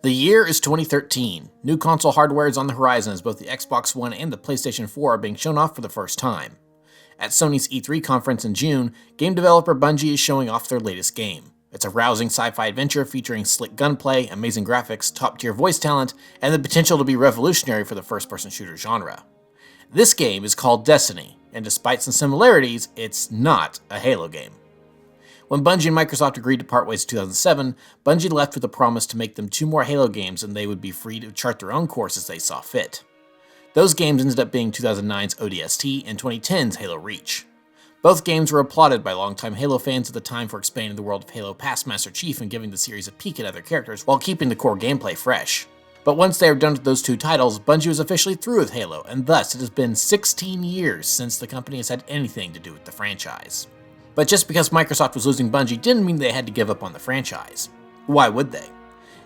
The year is 2013. New console hardware is on the horizon as both the Xbox One and the PlayStation 4 are being shown off for the first time. At Sony's E3 conference in June, game developer Bungie is showing off their latest game. It's a rousing sci-fi adventure featuring slick gunplay, amazing graphics, top-tier voice talent, and the potential to be revolutionary for the first-person shooter genre. This game is called Destiny, and despite some similarities, it's not a Halo game. When Bungie and Microsoft agreed to part ways in 2007, Bungie left with a promise to make them 2 more Halo games and they would be free to chart their own course as they saw fit. Those games ended up being 2009's ODST and 2010's Halo Reach. Both games were applauded by longtime Halo fans at the time for expanding the world of Halo past Master Chief and giving the series a peek at other characters while keeping the core gameplay fresh. But once they were done with those 2 titles, Bungie was officially through with Halo, and thus it has been 16 years since the company has had anything to do with the franchise. But just because Microsoft was losing Bungie didn't mean they had to give up on the franchise. Why would they?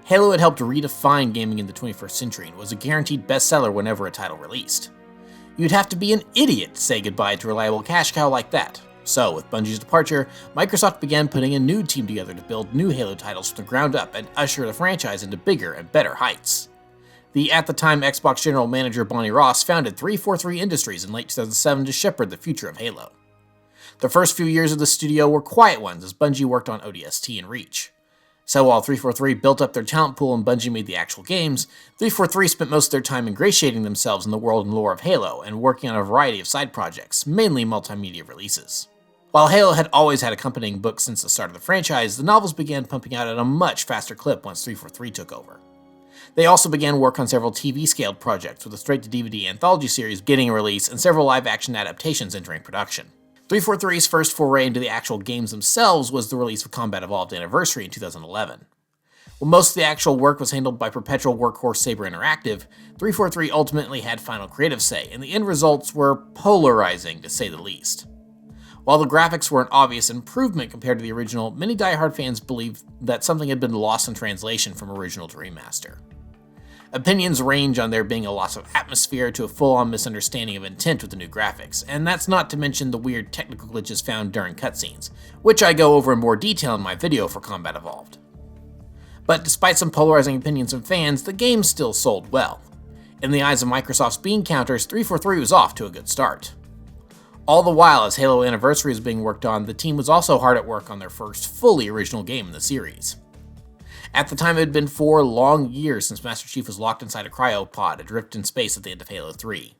Halo had helped redefine gaming in the 21st century and was a guaranteed bestseller whenever a title released. You'd have to be an idiot to say goodbye to a reliable cash cow like that. So, with Bungie's departure, Microsoft began putting a new team together to build new Halo titles from the ground up and usher the franchise into bigger and better heights. The at-the-time Xbox general manager Bonnie Ross founded 343 Industries in late 2007 to shepherd the future of Halo. The first few years of the studio were quiet ones as Bungie worked on ODST and Reach. So while 343 built up their talent pool and Bungie made the actual games, 343 spent most of their time ingratiating themselves in the world and lore of Halo and working on a variety of side projects, mainly multimedia releases. While Halo had always had accompanying books since the start of the franchise, the novels began pumping out at a much faster clip once 343 took over. They also began work on several TV-scaled projects, with a straight-to-DVD anthology series getting a release and several live-action adaptations entering production. 343's first foray into the actual games themselves was the release of Combat Evolved Anniversary in 2011. While most of the actual work was handled by perpetual workhorse Saber Interactive, 343 ultimately had final creative say, and the end results were polarizing to say the least. While the graphics were an obvious improvement compared to the original, many diehard fans believed that something had been lost in translation from original to remaster. Opinions range on there being a loss of atmosphere to a full-on misunderstanding of intent with the new graphics, and that's not to mention the weird technical glitches found during cutscenes, which I go over in more detail in my video for Combat Evolved. But despite some polarizing opinions from fans, the game still sold well. In the eyes of Microsoft's bean counters, 343 was off to a good start. All the while, as Halo Anniversary was being worked on, the team was also hard at work on their first fully original game in the series. At the time, it had been 4 long years since Master Chief was locked inside a cryopod adrift in space at the end of Halo 3.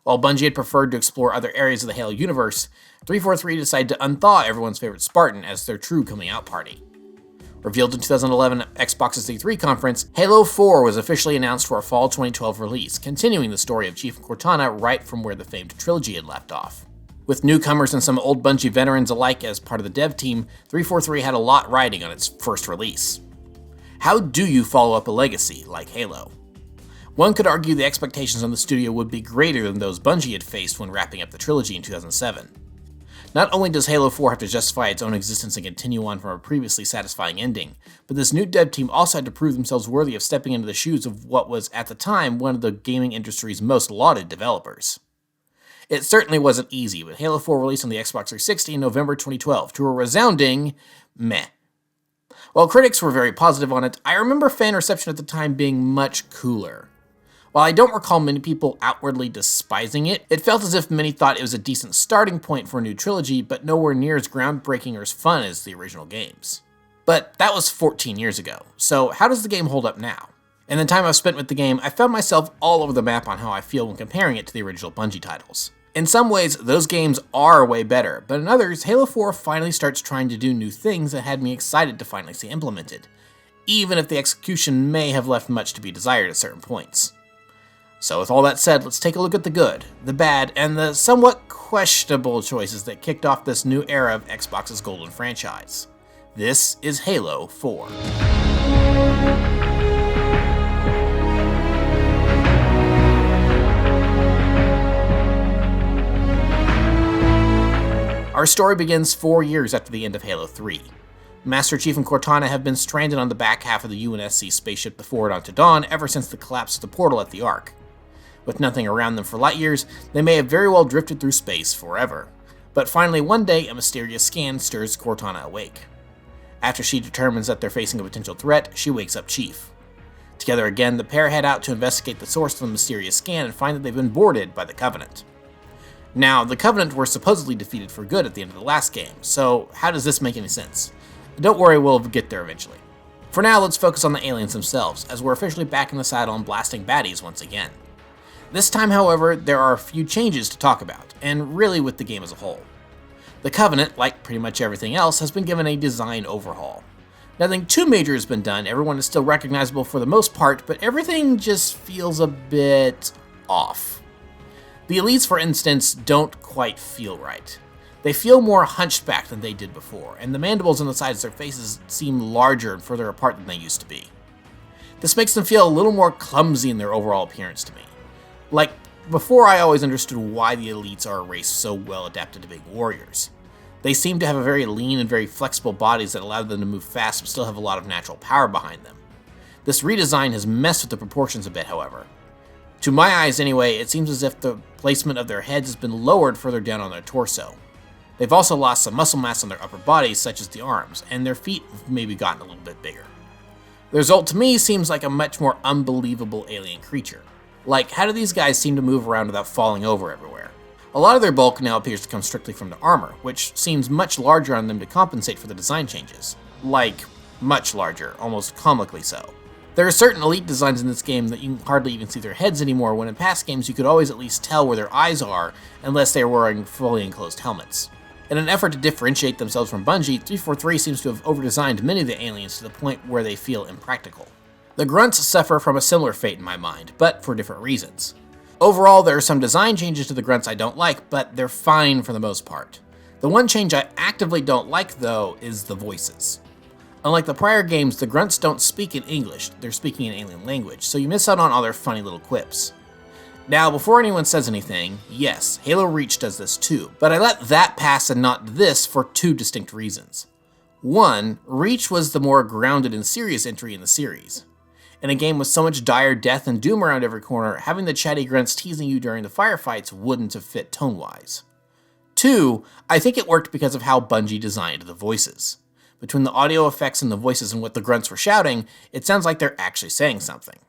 While Bungie had preferred to explore other areas of the Halo universe, 343 decided to unthaw everyone's favorite Spartan as their true coming-out party. Revealed in 2011 at Xbox's E3 conference, Halo 4 was officially announced for a fall 2012 release, continuing the story of Chief and Cortana right from where the famed trilogy had left off. With newcomers and some old Bungie veterans alike as part of the dev team, 343 had a lot riding on its first release. How do you follow up a legacy like Halo? One could argue the expectations on the studio would be greater than those Bungie had faced when wrapping up the trilogy in 2007. Not only does Halo 4 have to justify its own existence and continue on from a previously satisfying ending, but this new dev team also had to prove themselves worthy of stepping into the shoes of what was, at the time, one of the gaming industry's most lauded developers. It certainly wasn't easy, but Halo 4 released on the Xbox 360 in November 2012 to a resounding meh. While critics were very positive on it, I remember fan reception at the time being much cooler. While I don't recall many people outwardly despising it, it felt as if many thought it was a decent starting point for a new trilogy, but nowhere near as groundbreaking or as fun as the original games. But that was 14 years ago, so how does the game hold up now? In the time I've spent with the game, I found myself all over the map on how I feel when comparing it to the original Bungie titles. In some ways, those games are way better, but in others, Halo 4 finally starts trying to do new things that had me excited to finally see implemented, even if the execution may have left much to be desired at certain points. So with all that said, let's take a look at the good, the bad, and the somewhat questionable choices that kicked off this new era of Xbox's golden franchise. This is Halo 4. Our story begins 4 years after the end of Halo 3. Master Chief and Cortana have been stranded on the back half of the UNSC spaceship The Forward onto Dawn ever since the collapse of the portal at the Ark. With nothing around them for light years, they may have very well drifted through space forever. But finally one day, a mysterious scan stirs Cortana awake. After she determines that they're facing a potential threat, she wakes up Chief. Together again, the pair head out to investigate the source of the mysterious scan and find that they've been boarded by the Covenant. Now, the Covenant were supposedly defeated for good at the end of the last game, so how does this make any sense? Don't worry, we'll get there eventually. For now, let's focus on the aliens themselves, as we're officially back in the saddle and blasting baddies once again. This time, however, there are a few changes to talk about, and really with the game as a whole. The Covenant, like pretty much everything else, has been given a design overhaul. Nothing too major has been done, everyone is still recognizable for the most part, but everything just feels a bit off. The elites, for instance, don't quite feel right. They feel more hunchback than they did before, and the mandibles on the sides of their faces seem larger and further apart than they used to be. This makes them feel a little more clumsy in their overall appearance to me. Like, before I always understood why the elites are a race so well adapted to being warriors. They seem to have a very lean and very flexible bodies that allow them to move fast but still have a lot of natural power behind them. This redesign has messed with the proportions a bit, however. To my eyes anyway, it seems as if the placement of their heads has been lowered further down on their torso. They've also lost some muscle mass on their upper bodies, such as the arms, and their feet have maybe gotten a little bit bigger. The result to me seems like a much more unbelievable alien creature. Like, how do these guys seem to move around without falling over everywhere? A lot of their bulk now appears to come strictly from the armor, which seems much larger on them to compensate for the design changes. Like, much larger, almost comically so. There are certain elite designs in this game that you can hardly even see their heads anymore, when in past games you could always at least tell where their eyes are, unless they are wearing fully enclosed helmets. In an effort to differentiate themselves from Bungie, 343 seems to have overdesigned many of the aliens to the point where they feel impractical. The grunts suffer from a similar fate in my mind, but for different reasons. Overall, there are some design changes to the grunts I don't like, but they're fine for the most part. The one change I actively don't like, though, is the voices. Unlike the prior games, the grunts don't speak in English, they're speaking in alien language, so you miss out on all their funny little quips. Now, before anyone says anything, yes, Halo Reach does this too, but I let that pass and not this for two distinct reasons. One, Reach was the more grounded and serious entry in the series. In a game with so much dire death and doom around every corner, having the chatty grunts teasing you during the firefights wouldn't have fit tone-wise. Two, I think it worked because of how Bungie designed the voices. Between the audio effects and the voices and what the grunts were shouting, it sounds like they're actually saying something.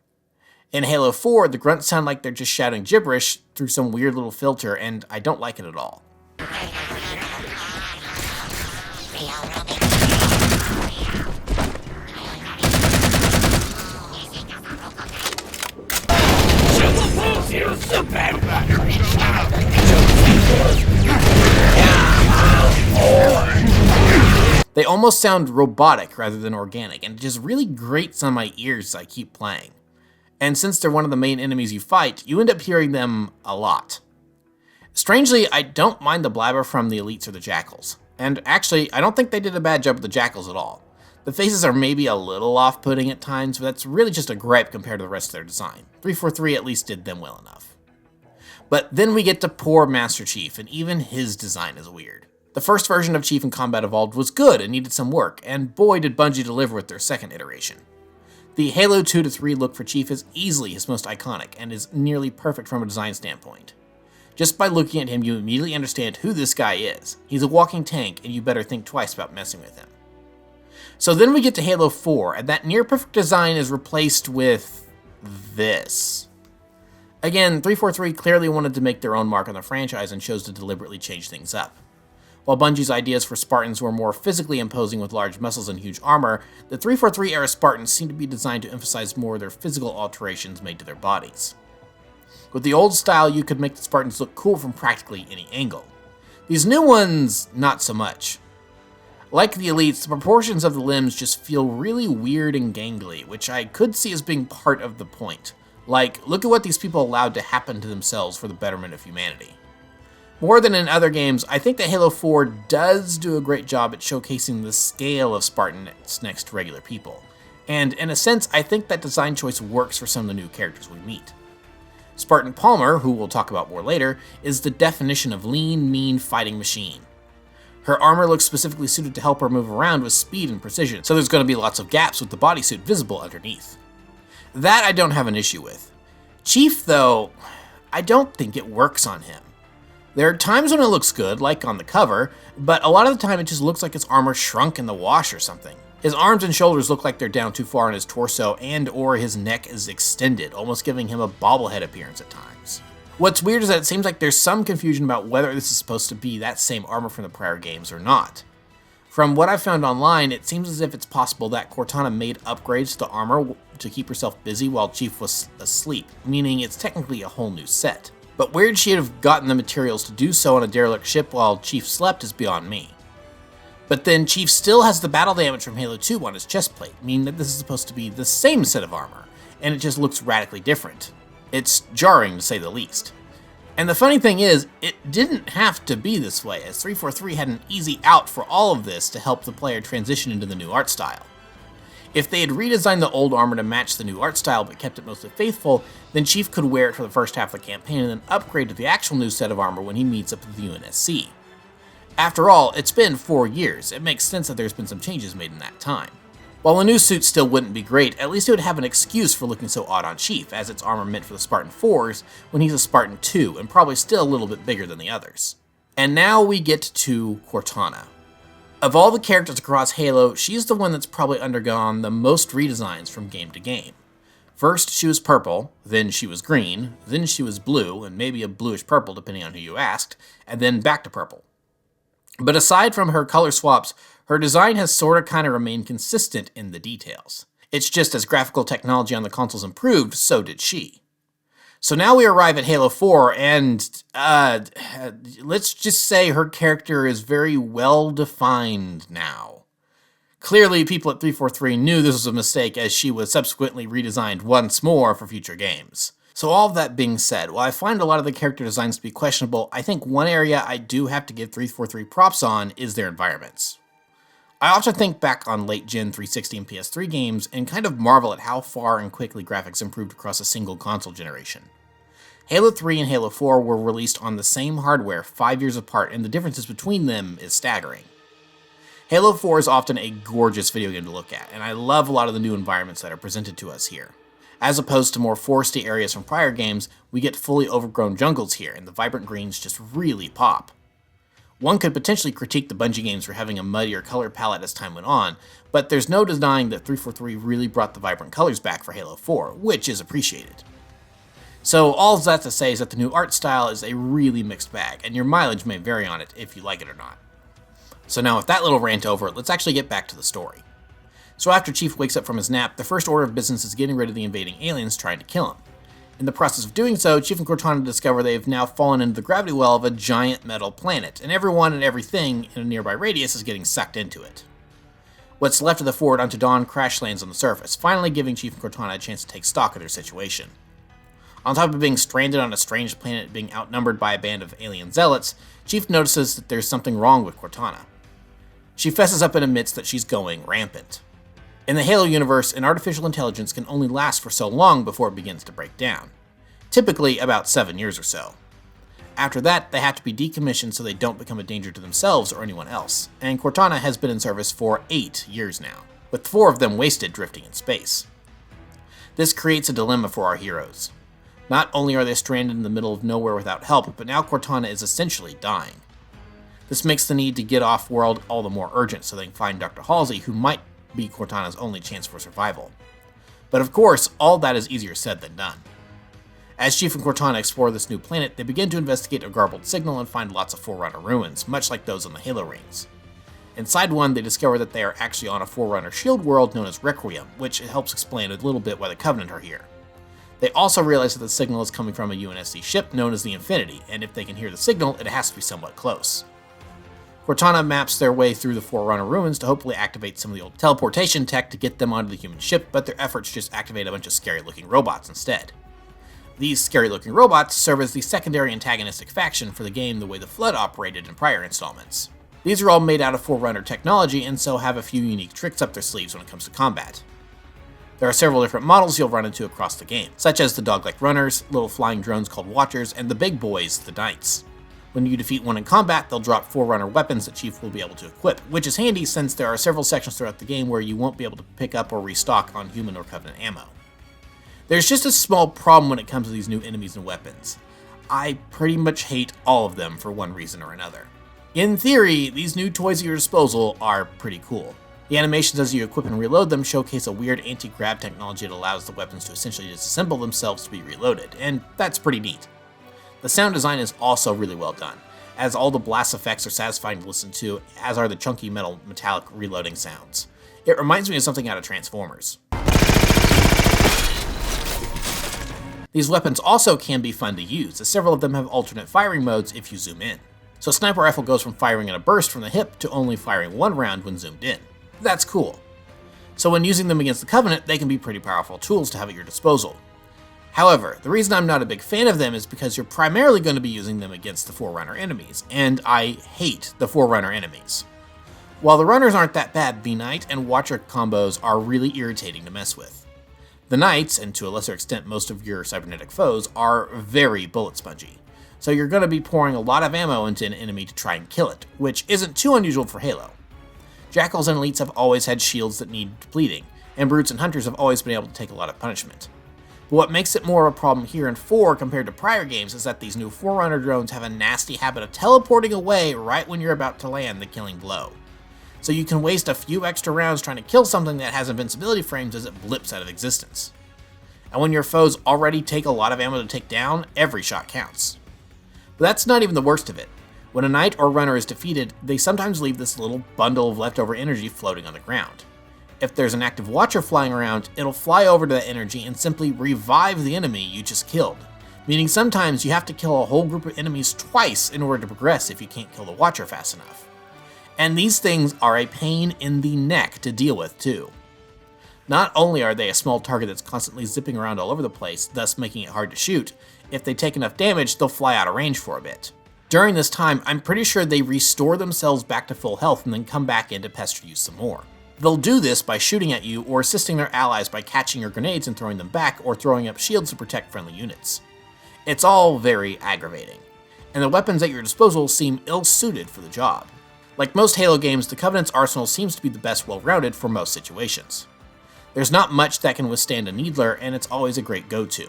In Halo 4, the grunts sound like they're just shouting gibberish through some weird little filter, and I don't like it at all. They almost sound robotic rather than organic, and it just really grates on my ears as I keep playing. And since they're one of the main enemies you fight, you end up hearing them a lot. Strangely, I don't mind the blabber from the elites or the jackals. And actually, I don't think they did a bad job with the jackals at all. The faces are maybe a little off-putting at times, but that's really just a gripe compared to the rest of their design. 343 at least did them well enough. But then we get to poor Master Chief, and even his design is weird. The first version of Chief in Combat Evolved was good and needed some work, and boy did Bungie deliver with their second iteration. The Halo 2-3 look for Chief is easily his most iconic, and is nearly perfect from a design standpoint. Just by looking at him, you immediately understand who this guy is. He's a walking tank, and you better think twice about messing with him. So then we get to Halo 4, and that near-perfect design is replaced with this. Again, 343 clearly wanted to make their own mark on the franchise and chose to deliberately change things up. While Bungie's ideas for Spartans were more physically imposing with large muscles and huge armor, the 343-era Spartans seem to be designed to emphasize more of their physical alterations made to their bodies. With the old style, you could make the Spartans look cool from practically any angle. These new ones, not so much. Like the elites, the proportions of the limbs just feel really weird and gangly, which I could see as being part of the point. Like, look at what these people allowed to happen to themselves for the betterment of humanity. More than in other games, I think that Halo 4 does do a great job at showcasing the scale of Spartans next to regular people. And in a sense, I think that design choice works for some of the new characters we meet. Spartan Palmer, who we'll talk about more later, is the definition of lean, mean fighting machine. Her armor looks specifically suited to help her move around with speed and precision, so there's going to be lots of gaps with the bodysuit visible underneath. That I don't have an issue with. Chief, though, I don't think it works on him. There are times when it looks good, like on the cover, but a lot of the time it just looks like his armor shrunk in the wash or something. His arms and shoulders look like they're down too far on his torso, and or his neck is extended, almost giving him a bobblehead appearance at times. What's weird is that it seems like there's some confusion about whether this is supposed to be that same armor from the prior games or not. From what I've found online, it seems as if it's possible that Cortana made upgrades to the armor to keep herself busy while Chief was asleep, meaning it's technically a whole new set. But where did she have gotten the materials to do so on a derelict ship while Chief slept is beyond me. But then Chief still has the battle damage from Halo 2 on his chest plate, meaning that this is supposed to be the same set of armor, and it just looks radically different. It's jarring to say the least. And the funny thing is, it didn't have to be this way, as 343 had an easy out for all of this to help the player transition into the new art style. If they had redesigned the old armor to match the new art style but kept it mostly faithful, then Chief could wear it for the first half of the campaign and then upgrade to the actual new set of armor when he meets up with the UNSC. After all, it's been 4 years. It makes sense that there's been some changes made in that time. While the new suit still wouldn't be great, at least it would have an excuse for looking so odd on Chief, as it's armor meant for the Spartan 4s when he's a Spartan 2 and probably still a little bit bigger than the others. And now we get to Cortana. Of all the characters across Halo, she's the one that's probably undergone the most redesigns from game to game. First, she was purple, then she was green, then she was blue, and maybe a bluish purple depending on who you asked, and then back to purple. But aside from her color swaps, her design has sorta kinda remained consistent in the details. It's just as graphical technology on the consoles improved, so did she. So now we arrive at Halo 4, and let's just say her character is very well defined now. Clearly, people at 343 knew this was a mistake, as she was subsequently redesigned once more for future games. So all of that being said, while I find a lot of the character designs to be questionable, I think one area I do have to give 343 props on is their environments. I often think back on late-gen 360 and PS3 games and kind of marvel at how far and quickly graphics improved across a single console generation. Halo 3 and Halo 4 were released on the same hardware 5 years apart, and the differences between them is staggering. Halo 4 is often a gorgeous video game to look at, and I love a lot of the new environments that are presented to us here. As opposed to more foresty areas from prior games, we get fully overgrown jungles here, and the vibrant greens just really pop. One could potentially critique the Bungie games for having a muddier color palette as time went on, but there's no denying that 343 really brought the vibrant colors back for Halo 4, which is appreciated. So all that's to say is that the new art style is a really mixed bag, and your mileage may vary on it if you like it or not. So now with that little rant over, let's actually get back to the story. So after Chief wakes up from his nap, the first order of business is getting rid of the invading aliens trying to kill him. In the process of doing so, Chief and Cortana discover they have now fallen into the gravity well of a giant metal planet, and everyone and everything in a nearby radius is getting sucked into it. What's left of the Forward Unto Dawn crash lands on the surface, finally giving Chief and Cortana a chance to take stock of their situation. On top of being stranded on a strange planet and being outnumbered by a band of alien zealots, Chief notices that there's something wrong with Cortana. She fesses up and admits that she's going rampant. In the Halo universe, an artificial intelligence can only last for so long before it begins to break down. Typically about 7 years or so. After that, they have to be decommissioned so they don't become a danger to themselves or anyone else, and Cortana has been in service for 8 years now, with 4 of them wasted drifting in space. This creates a dilemma for our heroes. Not only are they stranded in the middle of nowhere without help, but now Cortana is essentially dying. This makes the need to get off-world all the more urgent so they can find Dr. Halsey, who might be Cortana's only chance for survival. But of course, all that is easier said than done. As Chief and Cortana explore this new planet, they begin to investigate a garbled signal and find lots of Forerunner ruins, much like those on the Halo rings. Inside one, they discover that they are actually on a Forerunner shield world known as Requiem, which helps explain a little bit why the Covenant are here. They also realize that the signal is coming from a UNSC ship known as the Infinity, and if they can hear the signal, it has to be somewhat close. Cortana maps their way through the Forerunner ruins to hopefully activate some of the old teleportation tech to get them onto the human ship, but their efforts just activate a bunch of scary-looking robots instead. These scary-looking robots serve as the secondary antagonistic faction for the game the way the Flood operated in prior installments. These are all made out of Forerunner technology and so have a few unique tricks up their sleeves when it comes to combat. There are several different models you'll run into across the game, such as the dog-like runners, little flying drones called Watchers, and the big boys, the Knights. When you defeat one in combat, they'll drop Forerunner weapons that Chief will be able to equip, which is handy since there are several sections throughout the game where you won't be able to pick up or restock on human or Covenant ammo. There's just a small problem when it comes to these new enemies and weapons. I pretty much hate all of them for one reason or another. In theory, these new toys at your disposal are pretty cool. The animations as you equip and reload them showcase a weird anti-grav technology that allows the weapons to essentially disassemble themselves to be reloaded, and that's pretty neat. The sound design is also really well done, as all the blast effects are satisfying to listen to, as are the chunky metallic reloading sounds. It reminds me of something out of Transformers. These weapons also can be fun to use, as several of them have alternate firing modes if you zoom in. So a sniper rifle goes from firing in a burst from the hip to only firing one round when zoomed in. That's cool. So when using them against the Covenant, they can be pretty powerful tools to have at your disposal. However, the reason I'm not a big fan of them is because you're primarily going to be using them against the Forerunner enemies, and I hate the Forerunner enemies. While the runners aren't that bad, the Knight and Watcher combos are really irritating to mess with. The Knights, and to a lesser extent most of your cybernetic foes, are very bullet spongy, so you're going to be pouring a lot of ammo into an enemy to try and kill it, which isn't too unusual for Halo. Jackals and Elites have always had shields that need depleting, and Brutes and Hunters have always been able to take a lot of punishment. But what makes it more of a problem here in 4 compared to prior games is that these new Forerunner drones have a nasty habit of teleporting away right when you're about to land the killing blow. So you can waste a few extra rounds trying to kill something that has invincibility frames as it blips out of existence. And when your foes already take a lot of ammo to take down, every shot counts. But that's not even the worst of it. When a Knight or Runner is defeated, they sometimes leave this little bundle of leftover energy floating on the ground. If there's an active Watcher flying around, it'll fly over to that energy and simply revive the enemy you just killed, meaning sometimes you have to kill a whole group of enemies twice in order to progress if you can't kill the Watcher fast enough. And these things are a pain in the neck to deal with too. Not only are they a small target that's constantly zipping around all over the place, thus making it hard to shoot, if they take enough damage, they'll fly out of range for a bit. During this time, I'm pretty sure they restore themselves back to full health and then come back in to pester you some more. They'll do this by shooting at you or assisting their allies by catching your grenades and throwing them back or throwing up shields to protect friendly units. It's all very aggravating, and the weapons at your disposal seem ill-suited for the job. Like most Halo games, the Covenant's arsenal seems to be the best well-rounded for most situations. There's not much that can withstand a Needler, and it's always a great go-to.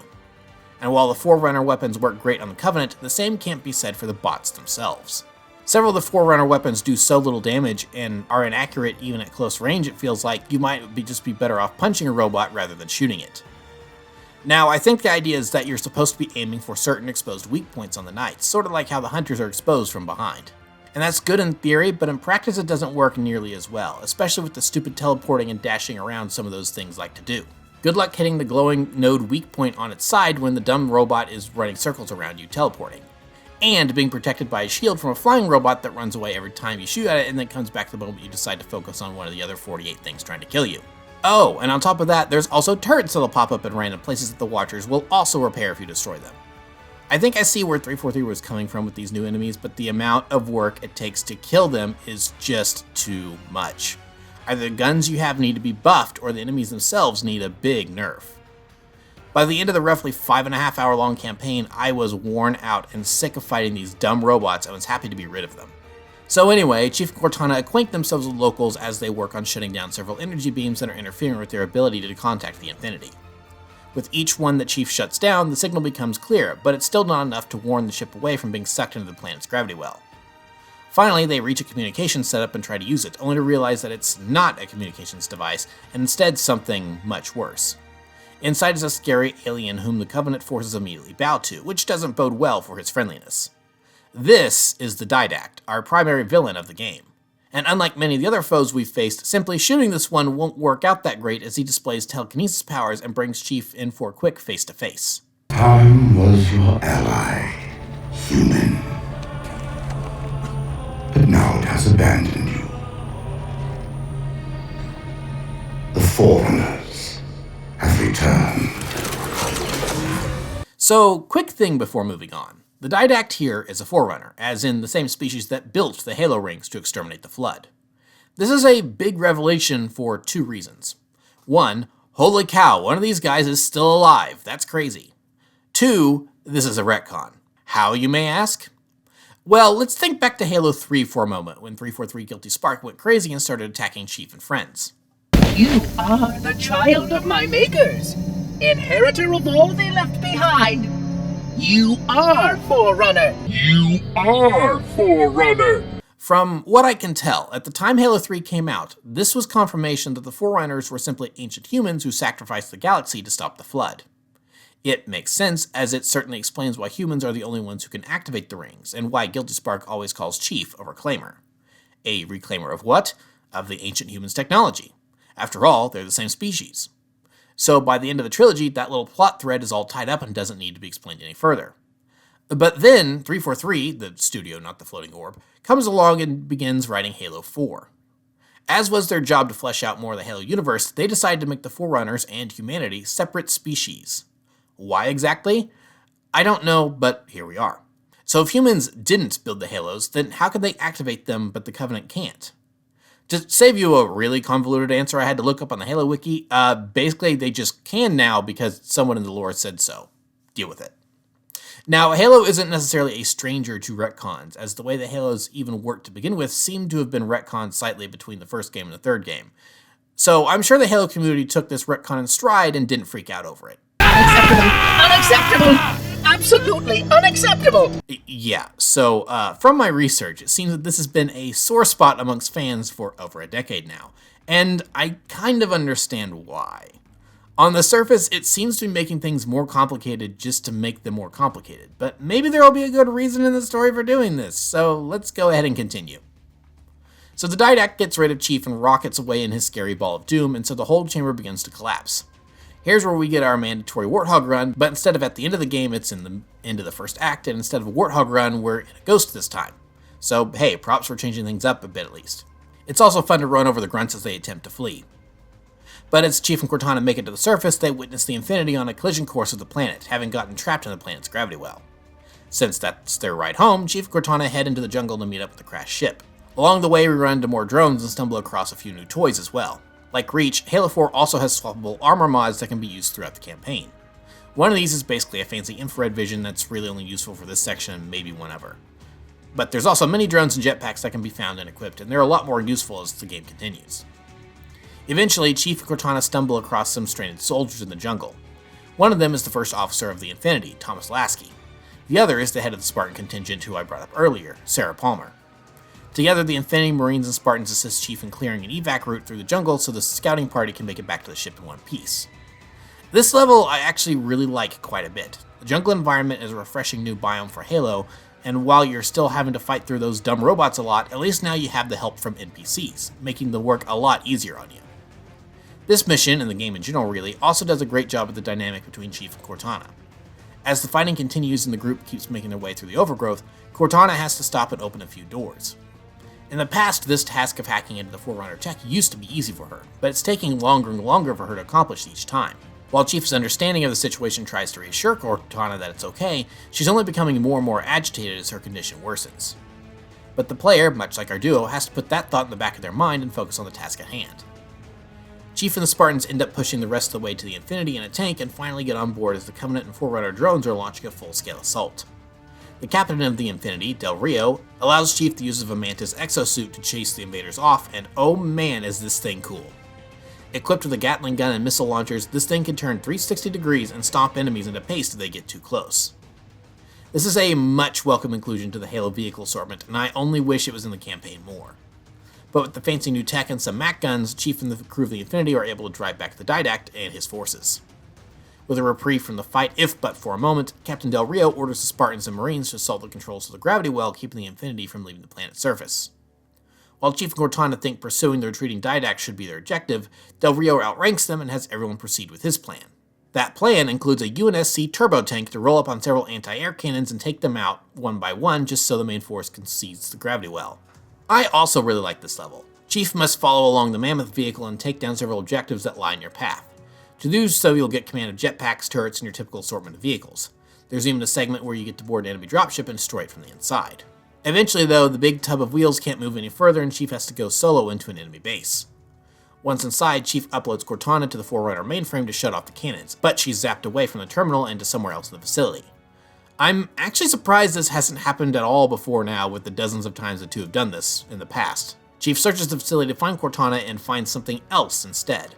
And while the Forerunner weapons work great on the Covenant, the same can't be said for the bots themselves. Several of the Forerunner weapons do so little damage and are inaccurate even at close range it feels like you might just be better off punching a robot rather than shooting it. Now, I think the idea is that you're supposed to be aiming for certain exposed weak points on the Knights, sort of like how the Hunters are exposed from behind. And that's good in theory, but in practice it doesn't work nearly as well, especially with the stupid teleporting and dashing around some of those things like to do. Good luck hitting the glowing node weak point on its side when the dumb robot is running circles around you teleporting. And being protected by a shield from a flying robot that runs away every time you shoot at it and then comes back the moment you decide to focus on one of the other 48 things trying to kill you. Oh, and on top of that, there's also turrets that'll pop up in random places that the Watchers will also repair if you destroy them. I think I see where 343 was coming from with these new enemies, but the amount of work it takes to kill them is just too much. Either the guns you have need to be buffed, or the enemies themselves need a big nerf. By the end of the roughly 5.5 hour long campaign, I was worn out and sick of fighting these dumb robots and was happy to be rid of them. So anyway, Chief and Cortana acquaint themselves with locals as they work on shutting down several energy beams that are interfering with their ability to contact the Infinity. With each one that Chief shuts down, the signal becomes clear, but it's still not enough to warn the ship away from being sucked into the planet's gravity well. Finally, they reach a communications setup and try to use it, only to realize that it's not a communications device, and instead something much worse. Inside is a scary alien whom the Covenant forces immediately bow to, which doesn't bode well for his friendliness. This is the Didact, our primary villain of the game. And unlike many of the other foes we've faced, simply shooting this one won't work out that great as he displays telekinesis powers and brings Chief in for a quick face-to-face. Time was your ally, human. But now it has abandoned you. The Forerunners have returned. So, quick thing before moving on. The Didact here is a Forerunner, as in the same species that built the Halo rings to exterminate the Flood. This is a big revelation for 2 reasons. 1, holy cow, one of these guys is still alive, that's crazy. 2, this is a retcon. How, you may ask? Well, let's think back to Halo 3 for a moment, when 343 Guilty Spark went crazy and started attacking Chief and friends. You are the child of my makers, inheritor of all they left behind. You are Forerunner! You are Forerunner! From what I can tell, at the time Halo 3 came out, this was confirmation that the Forerunners were simply ancient humans who sacrificed the galaxy to stop the Flood. It makes sense, as it certainly explains why humans are the only ones who can activate the rings, and why Guilty Spark always calls Chief a Reclaimer. A Reclaimer of what? Of the ancient humans' technology. After all, they're the same species. So by the end of the trilogy, that little plot thread is all tied up and doesn't need to be explained any further. But then, 343, the studio, not the floating orb, comes along and begins writing Halo 4. As was their job to flesh out more of the Halo universe, they decided to make the Forerunners and humanity separate species. Why exactly? I don't know, but here we are. So if humans didn't build the Halos, then how could they activate them but the Covenant can't? To save you a really convoluted answer I had to look up on the Halo wiki, basically they just can now because someone in the lore said so. Deal with it. Now, Halo isn't necessarily a stranger to retcons, as the way the Halos even worked to begin with seemed to have been retconned slightly between the first game and the third game. So I'm sure the Halo community took this retcon in stride and didn't freak out over it. Unacceptable! Absolutely unacceptable! Yeah, so from my research, it seems that this has been a sore spot amongst fans for over a decade now, and I kind of understand why. On the surface, it seems to be making things more complicated just to make them more complicated, but maybe there will be a good reason in the story for doing this, so let's go ahead and continue. So the Didact gets rid of Chief and rockets away in his scary ball of doom, and so the whole chamber begins to collapse. Here's where we get our mandatory Warthog run, but instead of at the end of the game, it's in the end of the first act, and instead of a Warthog run, we're in a Ghost this time. So hey, props for changing things up a bit at least. It's also fun to run over the grunts as they attempt to flee. But as Chief and Cortana make it to the surface, they witness the Infinity on a collision course with the planet, having gotten trapped in the planet's gravity well. Since that's their ride home, Chief and Cortana head into the jungle to meet up with the crashed ship. Along the way, we run into more drones and stumble across a few new toys as well. Like Reach, Halo 4 also has swappable armor mods that can be used throughout the campaign. One of these is basically a fancy infrared vision that's really only useful for this section and maybe one other. But there's also many drones and jetpacks that can be found and equipped, and they're a lot more useful as the game continues. Eventually, Chief and Cortana stumble across some stranded soldiers in the jungle. One of them is the first officer of the Infinity, Thomas Lasky. The other is the head of the Spartan contingent who I brought up earlier, Sarah Palmer. Together, the Infinity Marines and Spartans assist Chief in clearing an evac route through the jungle so the scouting party can make it back to the ship in one piece. This level I actually really like quite a bit. The jungle environment is a refreshing new biome for Halo, and while you're still having to fight through those dumb robots a lot, at least now you have the help from NPCs, making the work a lot easier on you. This mission, and the game in general really, also does a great job of the dynamic between Chief and Cortana. As the fighting continues and the group keeps making their way through the overgrowth, Cortana has to stop and open a few doors. In the past, this task of hacking into the Forerunner tech used to be easy for her, but it's taking longer and longer for her to accomplish each time. While Chief's understanding of the situation tries to reassure Cortana that it's okay, she's only becoming more and more agitated as her condition worsens. But the player, much like our duo, has to put that thought in the back of their mind and focus on the task at hand. Chief and the Spartans end up pushing the rest of the way to the Infinity in a tank and finally get on board as the Covenant and Forerunner drones are launching a full-scale assault. The captain of the Infinity, Del Rio, allows Chief the use of a Mantis exosuit to chase the invaders off, and oh man is this thing cool. Equipped with a Gatling gun and missile launchers, this thing can turn 360 degrees and stomp enemies into paste if they get too close. This is a much welcome inclusion to the Halo vehicle assortment, and I only wish it was in the campaign more. But with the fancy new tech and some Mac guns, Chief and the crew of the Infinity are able to drive back the Didact and his forces. With a reprieve from the fight, if but for a moment, Captain Del Rio orders the Spartans and Marines to assault the controls of the gravity well, keeping the Infinity from leaving the planet's surface. While Chief and Cortana think pursuing the retreating Didact should be their objective, Del Rio outranks them and has everyone proceed with his plan. That plan includes a UNSC turbo tank to roll up on several anti-air cannons and take them out one by one just so the main force can seize the gravity well. I also really like this level. Chief must follow along the Mammoth vehicle and take down several objectives that lie in your path. To do so, you'll get command of jetpacks, turrets, and your typical assortment of vehicles. There's even a segment where you get to board an enemy dropship and destroy it from the inside. Eventually, though, the big tub of wheels can't move any further and Chief has to go solo into an enemy base. Once inside, Chief uploads Cortana to the Forerunner mainframe to shut off the cannons, but she's zapped away from the terminal and to somewhere else in the facility. I'm actually surprised this hasn't happened at all before now with the dozens of times the two have done this in the past. Chief searches the facility to find Cortana and finds something else instead.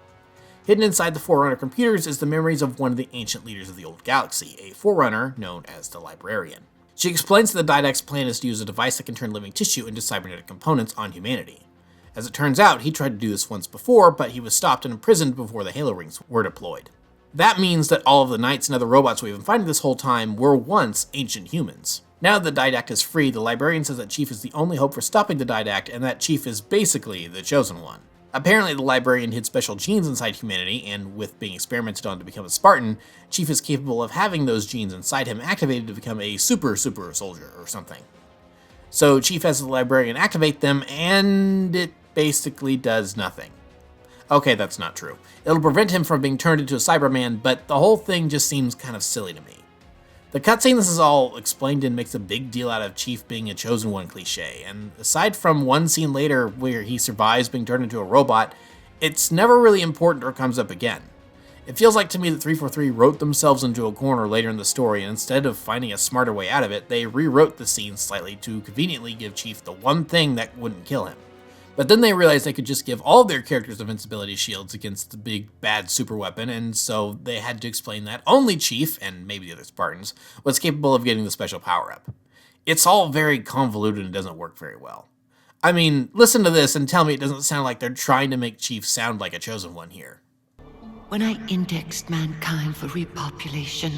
Hidden inside the Forerunner computers is the memories of one of the ancient leaders of the old galaxy, a Forerunner known as the Librarian. She explains that the Didact's plan is to use a device that can turn living tissue into cybernetic components on humanity. As it turns out, he tried to do this once before, but he was stopped and imprisoned before the Halo rings were deployed. That means that all of the knights and other robots we've been fighting this whole time were once ancient humans. Now that the Didact is free, the Librarian says that Chief is the only hope for stopping the Didact, and that Chief is basically the chosen one. Apparently, the Librarian hid special genes inside humanity, and with being experimented on to become a Spartan, Chief is capable of having those genes inside him activated to become a super soldier or something. So Chief has the Librarian activate them, and it basically does nothing. Okay, that's not true. It'll prevent him from being turned into a Cyberman, but the whole thing just seems kind of silly to me. The cutscene this is all explained in makes a big deal out of Chief being a chosen one cliche, and aside from one scene later where he survives being turned into a robot, it's never really important or comes up again. It feels like to me that 343 wrote themselves into a corner later in the story, and instead of finding a smarter way out of it, they rewrote the scene slightly to conveniently give Chief the one thing that wouldn't kill him. But then they realized they could just give all of their characters invincibility shields against the big bad super weapon, and so they had to explain that only Chief, and maybe the other Spartans, was capable of getting the special power-up. It's all very convoluted and doesn't work very well. I mean, listen to this and tell me it doesn't sound like they're trying to make Chief sound like a chosen one here. When I indexed mankind for repopulation,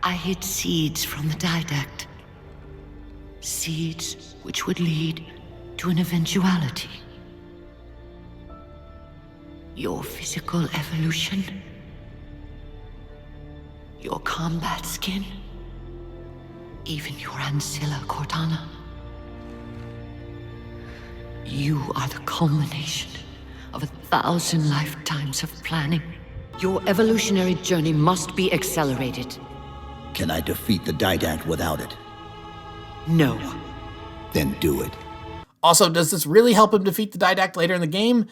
I hid seeds from the Didact. Seeds which would lead to an eventuality. Your physical evolution, your combat skin, even your ancilla Cortana. You are the culmination of 1,000 lifetimes of planning. Your evolutionary journey must be accelerated. Can I defeat the Didact without it? No. Then do it. Also, does this really help him defeat the Didact later in the game?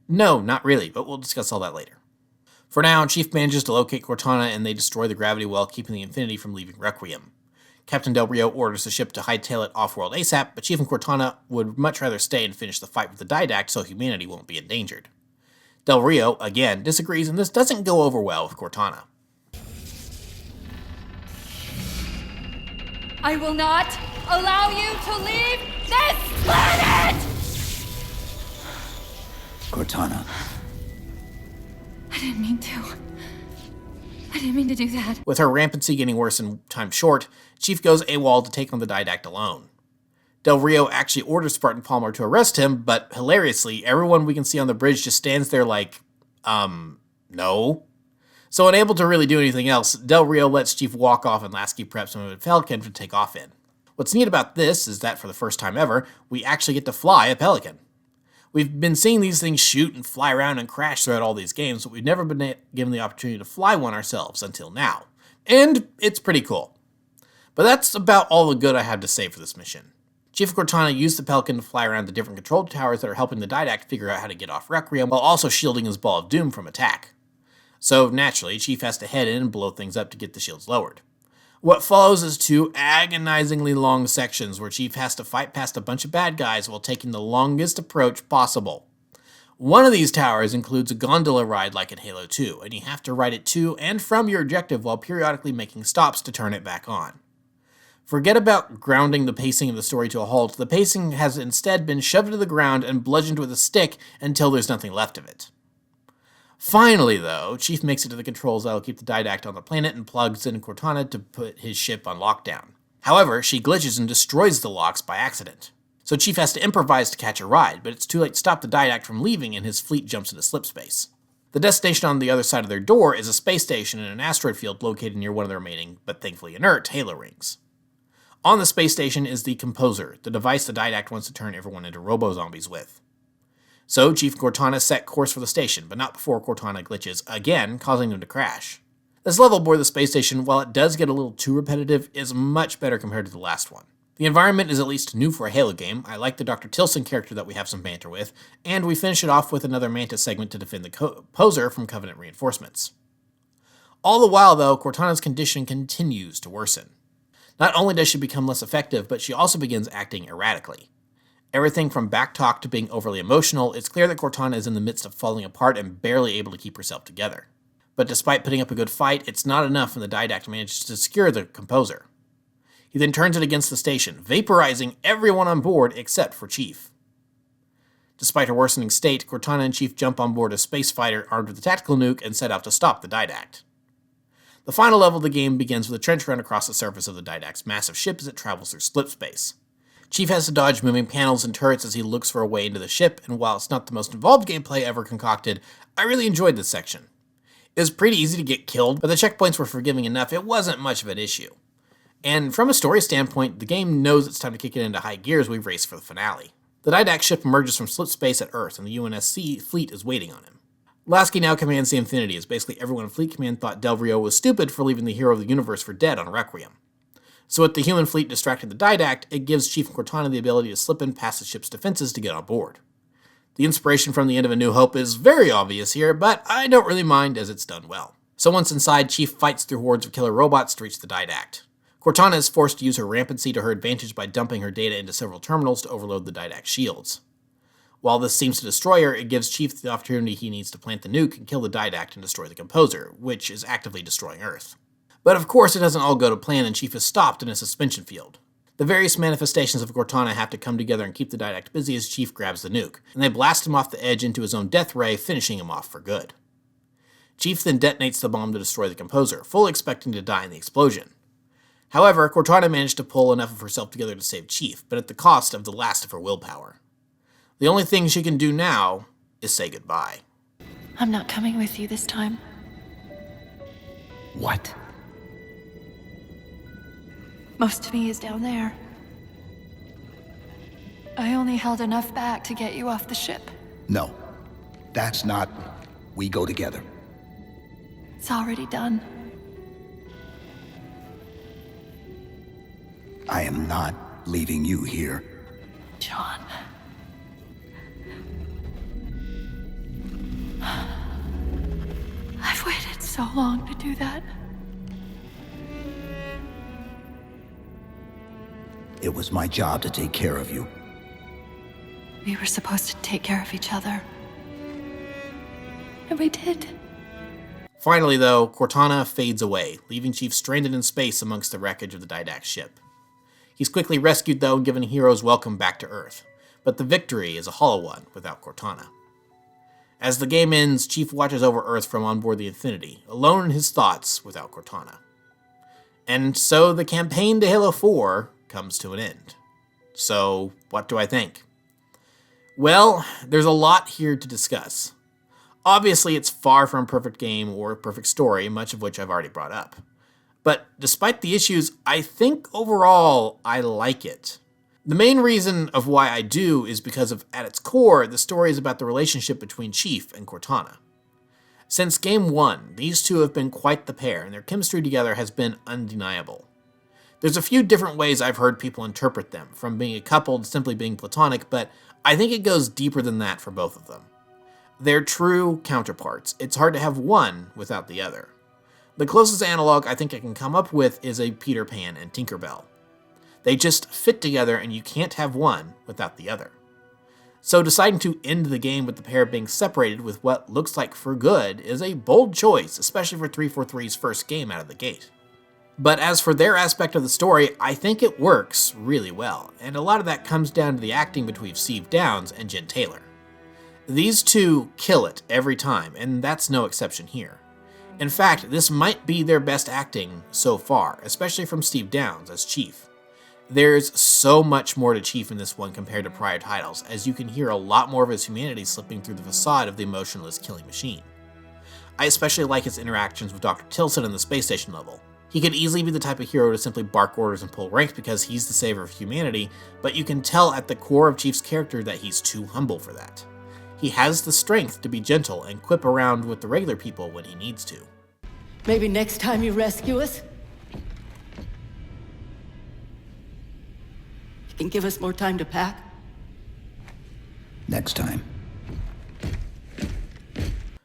No, not really, but we'll discuss all that later. For now, Chief manages to locate Cortana and they destroy the gravity well, keeping the Infinity from leaving Requiem. Captain Del Rio orders the ship to hightail it off-world ASAP, but Chief and Cortana would much rather stay and finish the fight with the Didact so humanity won't be endangered. Del Rio, again, disagrees, and this doesn't go over well with Cortana. I will not allow you to leave this planet! Cortana. I didn't mean to do that. With her rampancy getting worse and time short, Chief goes AWOL to take on the Didact alone. Del Rio actually orders Spartan Palmer to arrest him, but hilariously, everyone we can see on the bridge just stands there like, no. So unable to really do anything else, Del Rio lets Chief walk off and Lasky preps him a Pelican to take off in. What's neat about this is that for the first time ever, we actually get to fly a Pelican. We've been seeing these things shoot and fly around and crash throughout all these games, but we've never been given the opportunity to fly one ourselves until now. And it's pretty cool. But that's about all the good I have to say for this mission. Chief Cortana used the Pelican to fly around the different control towers that are helping the Didact figure out how to get off Requiem, while also shielding his Ball of Doom from attack. So naturally, Chief has to head in and blow things up to get the shields lowered. What follows is two agonizingly long sections where Chief has to fight past a bunch of bad guys while taking the longest approach possible. One of these towers includes a gondola ride like in Halo 2, and you have to ride it to and from your objective while periodically making stops to turn it back on. Forget about grounding the pacing of the story to a halt. The pacing has instead been shoved to the ground and bludgeoned with a stick until there's nothing left of it. Finally, though, Chief makes it to the controls that'll keep the Didact on the planet and plugs in Cortana to put his ship on lockdown. However, she glitches and destroys the locks by accident. So Chief has to improvise to catch a ride, but it's too late to stop the Didact from leaving and his fleet jumps into slipspace. The destination on the other side of their door is a space station in an asteroid field located near one of the remaining, but thankfully inert, Halo rings. On the space station is the Composer, the device the Didact wants to turn everyone into robo-zombies with. So Chief Cortana set course for the station, but not before Cortana glitches again, causing them to crash. This level aboard the space station, while it does get a little too repetitive, is much better compared to the last one. The environment is at least new for a Halo game. I like the Dr. Tilson character that we have some banter with, and we finish it off with another Mantis segment to defend the Composer from Covenant reinforcements. All the while, though, Cortana's condition continues to worsen. Not only does she become less effective, but she also begins acting erratically. Everything from backtalk to being overly emotional, it's clear that Cortana is in the midst of falling apart and barely able to keep herself together. But despite putting up a good fight, it's not enough when the Didact manages to secure the Composer. He then turns it against the station, vaporizing everyone on board except for Chief. Despite her worsening state, Cortana and Chief jump on board a space fighter armed with a tactical nuke and set out to stop the Didact. The final level of the game begins with a trench run across the surface of the Didact's massive ship as it travels through slip space. Chief has to dodge moving panels and turrets as he looks for a way into the ship, and while it's not the most involved gameplay ever concocted, I really enjoyed this section. It was pretty easy to get killed, but the checkpoints were forgiving enough it wasn't much of an issue. And from a story standpoint, the game knows it's time to kick it into high gear as we race for the finale. The Didact ship emerges from slip space at Earth, and the UNSC fleet is waiting on him. Lasky now commands the Infinity, as basically everyone in Fleet Command thought Del Rio was stupid for leaving the hero of the universe for dead on Requiem. So with the human fleet distracting the Didact, it gives Chief and Cortana the ability to slip in past the ship's defenses to get on board. The inspiration from the end of A New Hope is very obvious here, but I don't really mind as it's done well. So once inside, Chief fights through hordes of killer robots to reach the Didact. Cortana is forced to use her rampancy to her advantage by dumping her data into several terminals to overload the Didact shields. While this seems to destroy her, it gives Chief the opportunity he needs to plant the nuke and kill the Didact and destroy the Composer, which is actively destroying Earth. But of course it doesn't all go to plan and Chief is stopped in a suspension field. The various manifestations of Cortana have to come together and keep the Didact busy as Chief grabs the nuke, and they blast him off the edge into his own death ray, finishing him off for good. Chief then detonates the bomb to destroy the Composer, fully expecting to die in the explosion. However, Cortana managed to pull enough of herself together to save Chief, but at the cost of the last of her willpower. The only thing she can do now is say goodbye. I'm not coming with you this time. What? Most of me is down there. I only held enough back to get you off the ship. No. That's not... We go together. It's already done. I am not leaving you here. John. I've waited so long to do that. It was my job to take care of you. We were supposed to take care of each other. And we did. Finally, though, Cortana fades away, leaving Chief stranded in space amongst the wreckage of the Didact ship. He's quickly rescued, though, and given a hero's welcome back to Earth, but the victory is a hollow one without Cortana. As the game ends, Chief watches over Earth from on board the Infinity, alone in his thoughts without Cortana. And so the campaign to Halo 4 comes to an end. So, what do I think? Well, there's a lot here to discuss. Obviously, it's far from a perfect game or a perfect story, much of which I've already brought up. But despite the issues, I think overall I like it. The main reason of why I do is because of, at its core, the story is about the relationship between Chief and Cortana. Since Game 1, these two have been quite the pair, and their chemistry together has been undeniable. There's a few different ways I've heard people interpret them, from being a couple to simply being platonic, but I think it goes deeper than that for both of them. They're true counterparts. It's hard to have one without the other. The closest analog I think I can come up with is a Peter Pan and Tinkerbell. They just fit together and you can't have one without the other. So deciding to end the game with the pair being separated with what looks like for good is a bold choice, especially for 343's first game out of the gate. But as for their aspect of the story, I think it works really well, and a lot of that comes down to the acting between Steve Downes and Jen Taylor. These two kill it every time, and that's no exception here. In fact, this might be their best acting so far, especially from Steve Downes as Chief. There's so much more to Chief in this one compared to prior titles, as you can hear a lot more of his humanity slipping through the facade of the emotionless killing machine. I especially like his interactions with Dr. Tilson in the space station level. He could easily be the type of hero to simply bark orders and pull rank because he's the savior of humanity, but you can tell at the core of Chief's character that he's too humble for that. He has the strength to be gentle and quip around with the regular people when he needs to. Maybe next time you rescue us, you can give us more time to pack. Next time.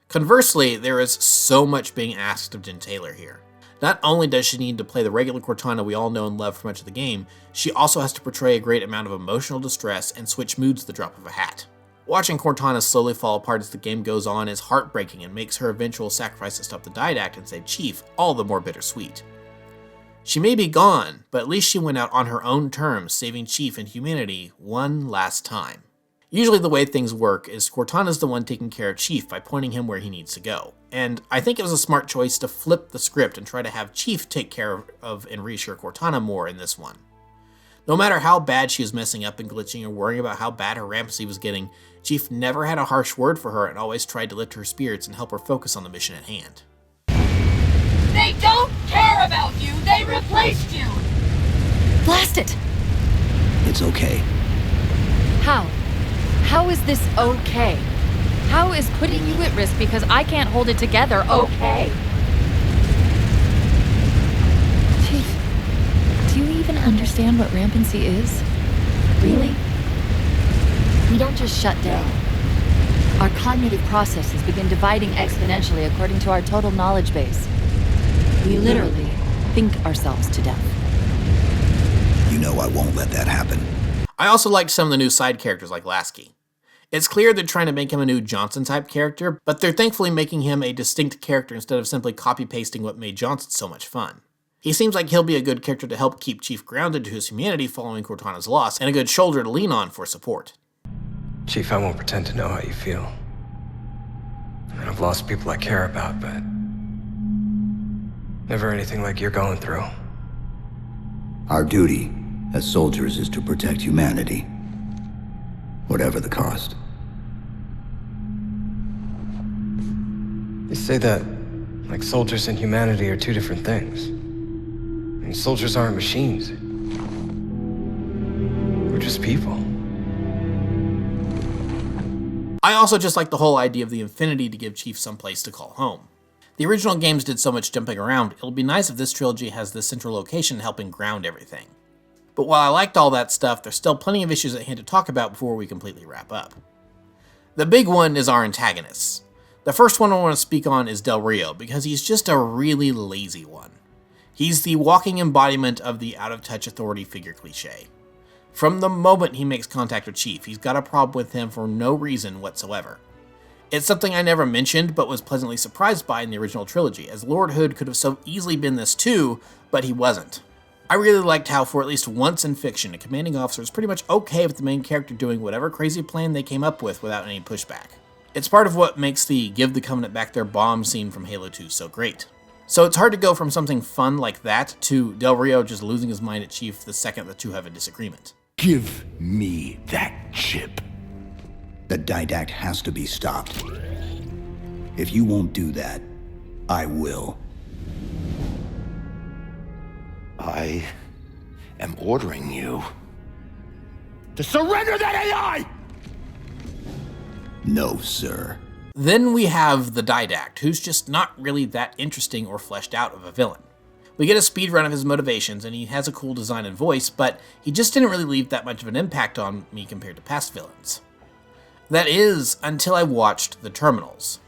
Conversely, there is so much being asked of Jen Taylor here. Not only does she need to play the regular Cortana we all know and love for much of the game, she also has to portray a great amount of emotional distress and switch moods at the drop of a hat. Watching Cortana slowly fall apart as the game goes on is heartbreaking and makes her eventual sacrifice to stop the Didact and save Chief all the more bittersweet. She may be gone, but at least she went out on her own terms, saving Chief and humanity one last time. Usually the way things work is Cortana's the one taking care of Chief by pointing him where he needs to go, and I think it was a smart choice to flip the script and try to have Chief take care of and reassure Cortana more in this one. No matter how bad she was messing up and glitching or worrying about how bad her rampancy was getting, Chief never had a harsh word for her and always tried to lift her spirits and help her focus on the mission at hand. They don't care about you! They replaced you! Blast it! It's okay. How? How is this okay? How is putting you at risk because I can't hold it together okay? Chief, do you even understand what rampancy is? Really? We don't just shut down. Our cognitive processes begin dividing exponentially according to our total knowledge base. We literally think ourselves to death. You know I won't let that happen. I also liked some of the new side characters like Lasky. It's clear they're trying to make him a new Johnson-type character, but they're thankfully making him a distinct character instead of simply copy-pasting what made Johnson so much fun. He seems like he'll be a good character to help keep Chief grounded to his humanity following Cortana's loss, and a good shoulder to lean on for support. Chief, I won't pretend to know how you feel. I mean, I've lost people I care about, but never anything like you're going through. Our duty as soldiers is to protect humanity, whatever the cost. They say that, like, soldiers and humanity are two different things. I mean, soldiers aren't machines. We're just people. I also just like the whole idea of the Infinity to give Chief some place to call home. The original games did so much jumping around, it'll be nice if this trilogy has this central location helping ground everything. But while I liked all that stuff, there's still plenty of issues at hand to talk about before we completely wrap up. The big one is our antagonists. The first one I want to speak on is Del Rio, because he's just a really lazy one. He's the walking embodiment of the out-of-touch authority figure cliche. From the moment he makes contact with Chief, he's got a problem with him for no reason whatsoever. It's something I never mentioned, but was pleasantly surprised by in the original trilogy, as Lord Hood could have so easily been this too, but he wasn't. I really liked how, for at least once in fiction, a commanding officer is pretty much okay with the main character doing whatever crazy plan they came up with without any pushback. It's part of what makes the Give the Covenant Back Their Bomb scene from Halo 2 so great. So it's hard to go from something fun like that to Del Rio just losing his mind at Chief the second the two have a disagreement. Give me that chip. The didact has to be stopped. If you won't do that, I will. I am ordering you to surrender that AI! No, sir. Then we have the Didact, who's just not really that interesting or fleshed out of a villain. We get a speed run of his motivations, and he has a cool design and voice, but he just didn't really leave that much of an impact on me compared to past villains. That is, until I watched the Terminals.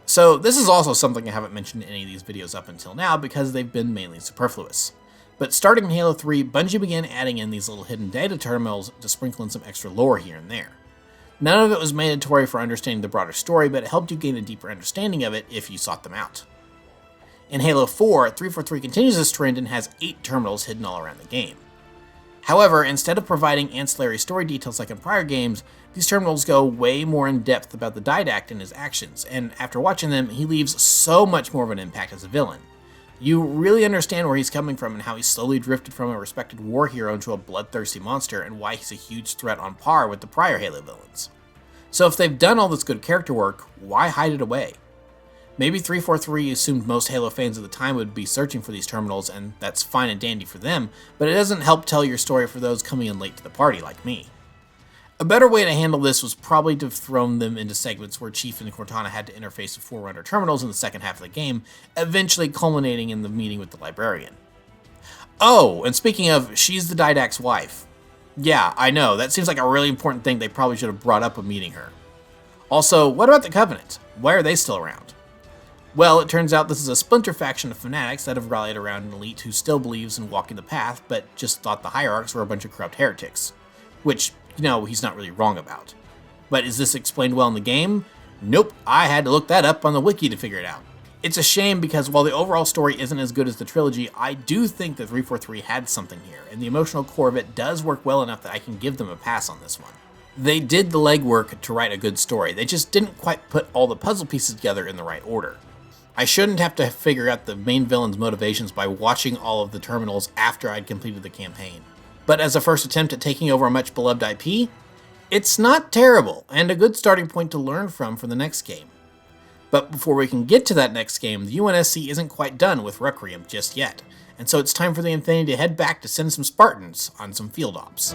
So this is also something I haven't mentioned in any of these videos up until now because they've been mainly superfluous. But starting in Halo 3, Bungie began adding in these little hidden data terminals to sprinkle in some extra lore here and there. None of it was mandatory for understanding the broader story, but it helped you gain a deeper understanding of it if you sought them out. In Halo 4, 343 continues this trend and has 8 terminals hidden all around the game. However, instead of providing ancillary story details like in prior games, these terminals go way more in depth about the Didact and his actions, and after watching them, he leaves so much more of an impact as a villain. You really understand where he's coming from and how he slowly drifted from a respected war hero into a bloodthirsty monster and why he's a huge threat on par with the prior Halo villains. So if they've done all this good character work, why hide it away? Maybe 343 assumed most Halo fans at the time would be searching for these terminals, and that's fine and dandy for them, but it doesn't help tell your story for those coming in late to the party like me. A better way to handle this was probably to have thrown them into segments where Chief and Cortana had to interface with Forerunner terminals in the second half of the game, eventually culminating in the meeting with the Librarian. Oh, and speaking of, she's the Didact's wife. Yeah, I know, that seems like a really important thing they probably should have brought up when meeting her. Also, what about the Covenant? Why are they still around? Well, it turns out this is a splinter faction of fanatics that have rallied around an elite who still believes in walking the path, but just thought the hierarchs were a bunch of corrupt heretics. Which, you know, he's not really wrong about. But is this explained well in the game? Nope, I had to look that up on the wiki to figure it out. It's a shame because while the overall story isn't as good as the trilogy, I do think that 343 had something here, and the emotional core of it does work well enough that I can give them a pass on this one. They did the legwork to write a good story, they just didn't quite put all the puzzle pieces together in the right order. I shouldn't have to figure out the main villain's motivations by watching all of the terminals after I'd completed the campaign. But as a first attempt at taking over a much beloved IP, it's not terrible, and a good starting point to learn from for the next game. But before we can get to that next game, the UNSC isn't quite done with Requiem just yet, and so it's time for the Infinity to head back to send some Spartans on some field ops.